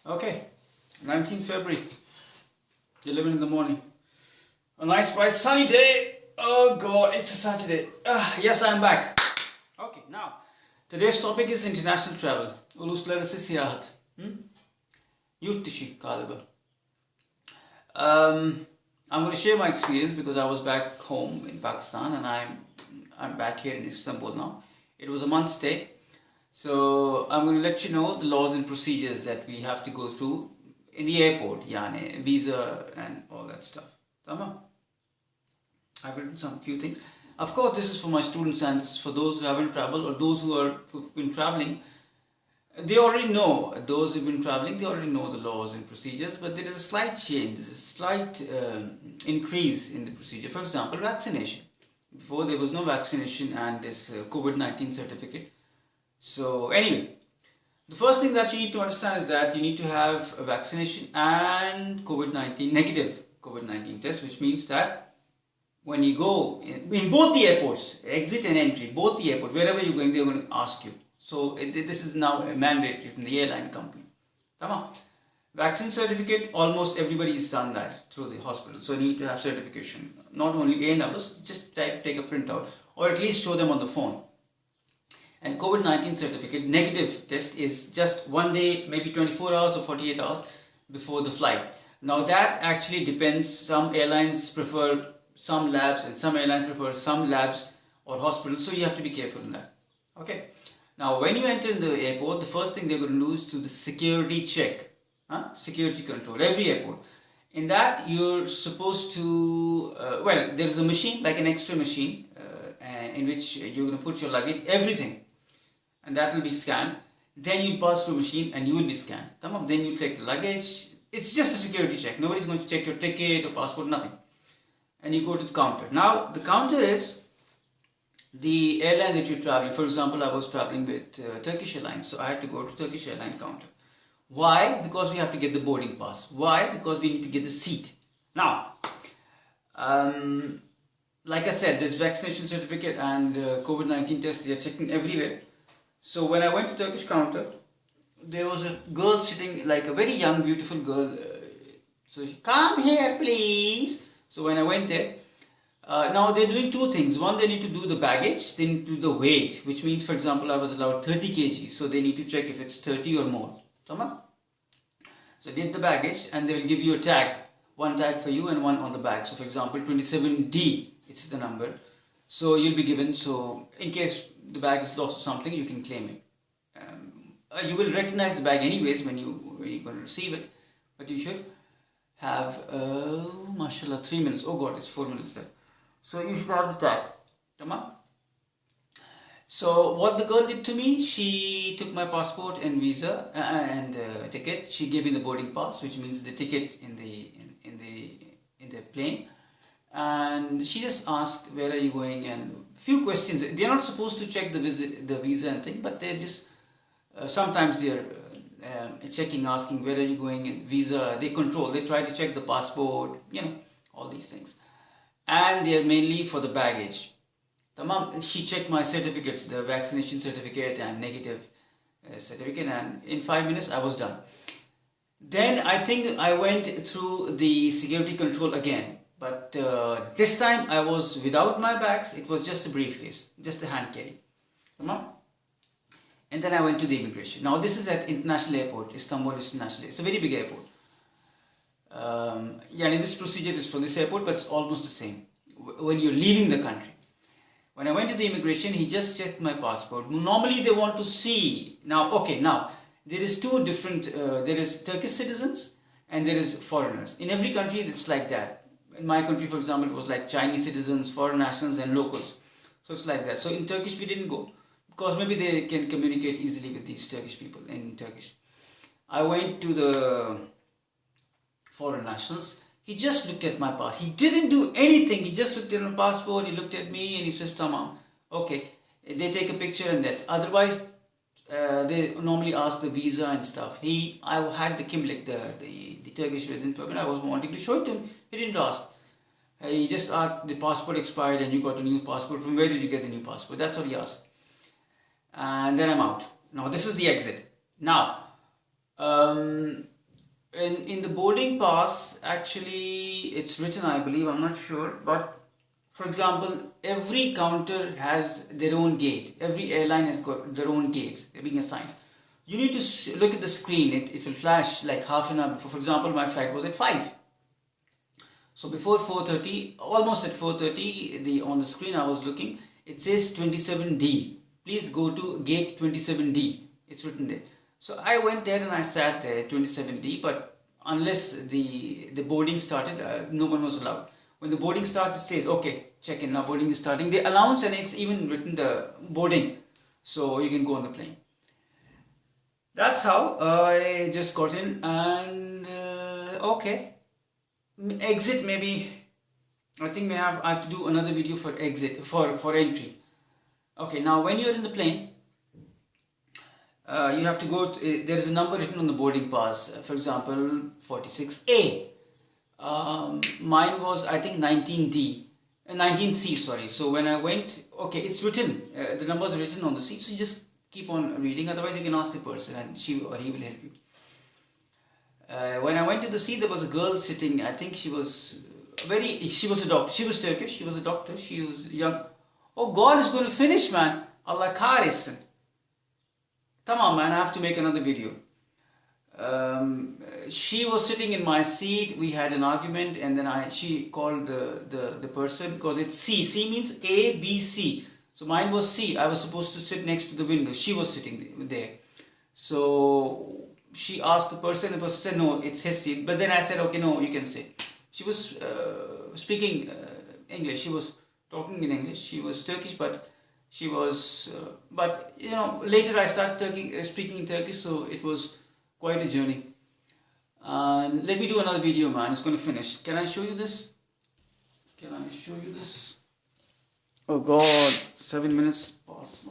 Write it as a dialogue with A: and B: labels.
A: Okay, 19th February, 11 in the morning. A nice bright sunny day. Oh God, it's a Saturday. Yes, I'm back. Okay, now, today's topic is international travel. Uluslararası seyahat. Yurt dışı galiba. I'm going to share my experience because I was back home in Pakistan and I'm back here in Istanbul now. It was a month stay. So I'm going to let you know the laws and procedures that we have to go through in the airport, yani visa and all that stuff. Tamam? I've written some few things. Of course, this is for my students and this is for those who haven't traveled or those who've been traveling. They already know. Those who've been traveling, they already know the laws and procedures. But there is a slight change. There's a slight increase in the procedure. For example, vaccination. Before there was no vaccination and this COVID-19 certificate. So anyway, the first thing that you need to understand is that you need to have a vaccination and negative COVID-19 test, which means that when you go in both the airports, exit and entry, both the airport, wherever you're going, they're going to ask you. So this is now a mandate from the airline company. Tamam. Vaccine certificate, almost everybody has done that through the hospital. So you need to have certification. Not only A numbers, just take a printout or at least show them on the phone. And COVID-19 certificate, negative test is just one day, maybe 24 hours or 48 hours before the flight. Now that actually depends. Some airlines prefer some labs and some airlines prefer some labs or hospitals. So you have to be careful in that. Okay. Now when you enter in the airport, the first thing they're going to do is to the security check. Security control, every airport. In that you're supposed to, there's a machine, like an X-ray machine, in which you're going to put your luggage, everything. And that will be scanned. Then you pass through a machine and you will be scanned. Then you take the luggage. It's just a security check. Nobody's going to check your ticket or passport, nothing. And you go to the counter. Now, the counter is the airline that you're traveling. For example, I was traveling with Turkish Airlines, so I had to go to Turkish Airline counter. Why? Because we have to get the boarding pass. Why? Because we need to get the seat. Now, like I said, there's vaccination certificate and COVID-19 test. They are checking everywhere. So when I went to Turkish counter, there was a girl sitting, like a very young, beautiful girl. So she, come here, please. So when I went there, now they're doing two things. One, they need to do the baggage. They need to do the weight, which means, for example, I was allowed 30 kg. So they need to check if it's 30 or more. So they did the baggage and they will give you a tag. One tag for you and one on the back. So for example, 27D, it's the number. So you'll be given, so in case the bag is lost or something, you can claim it. You will recognize the bag anyways when you're going to receive it, but you should have, mashallah, 3 minutes. Oh God, it's 4 minutes left. So you should have the tag. Tamam? So what the girl did to me, she took my passport and visa and ticket. She gave me the boarding pass, which means the ticket in the plane. And she just asked, where are you going, and few questions. They're not supposed to check the visa and thing, but they're just, sometimes they're checking, asking, where are you going, and visa, they try to check the passport, all these things. And they're mainly for the baggage. She checked my certificates, the vaccination certificate and negative certificate, and in 5 minutes I was done. Then I think I went through the security control again. But this time I was without my bags. It was just a briefcase, just a hand carry. And then I went to the immigration. Now this is at International Airport, Istanbul International. It's a very big airport. This procedure is for this airport, but it's almost the same when you're leaving the country. When I went to the immigration, he just checked my passport. Normally they want to see. Now there is two different, there is Turkish citizens and there is foreigners. In every country it's like that. In my country, for example, it was like Chinese citizens, foreign nationals and locals. So it's like that. So in Turkish we didn't go because maybe they can communicate easily with these Turkish people in Turkish. I went to the foreign nationals. He just looked at my pass. He didn't do anything. He just looked at my passport. He looked at me and he says, Tamam. Okay. They take a picture and that's. Otherwise, they normally ask the visa and stuff. I had the kimlik, the Turkish resident permit. I was wanting to show it to him. He didn't ask. He just asked, the passport expired and you got a new passport. From where did you get the new passport? That's what he asked. And then I'm out. Now this is the exit. Now, in the boarding pass, actually, it's written, I believe, I'm not sure, but for example, every counter has their own gate. Every airline has got their own gates. They're being assigned. You need to look at the screen. It will flash like half an hour before. For example, my flight was at 5. So before 4:30, almost at 4:30, on the screen I was looking, it says 27D. Please go to gate 27D. It's written there. So I went there and I sat there, 27D, but unless the boarding started, no one was allowed. When the boarding starts, it says, okay, check in, now boarding is starting. They announce and it's even written the boarding, so you can go on the plane. That's how I just got in and okay. Exit maybe, I think I have to do another video for exit, for entry. Okay, now when you're in the plane, you have to go to, there is a number written on the boarding pass, for example 46A. Mine was, I think, 19D, 19C, sorry. So when I went, okay, it's written, the numbers are written on the seat, so you just keep on reading. Otherwise you can ask the person and she or he will help you. When I went to the seat, there was a girl sitting. I think she was she was a doctor. She was Turkish. She was a doctor. She was young. Oh, God is going to finish, man. Allah kahretsin. Tamam, man, I have to make another video. She was sitting in my seat. We had an argument, and then she called the person, because it's C. C means A, B, C. So mine was C. I was supposed to sit next to the window. She was sitting there. So she asked the person. The person said, no, it's his seat. But then I said, okay, no, you can sit. She was speaking English. She was talking in English. She was Turkish, but she was. But you know, later I started speaking in Turkish, so it was quite a journey. Let me do another video, man. It's going to finish. Can I show you this? Can I show you this? Oh God, 7 minutes past.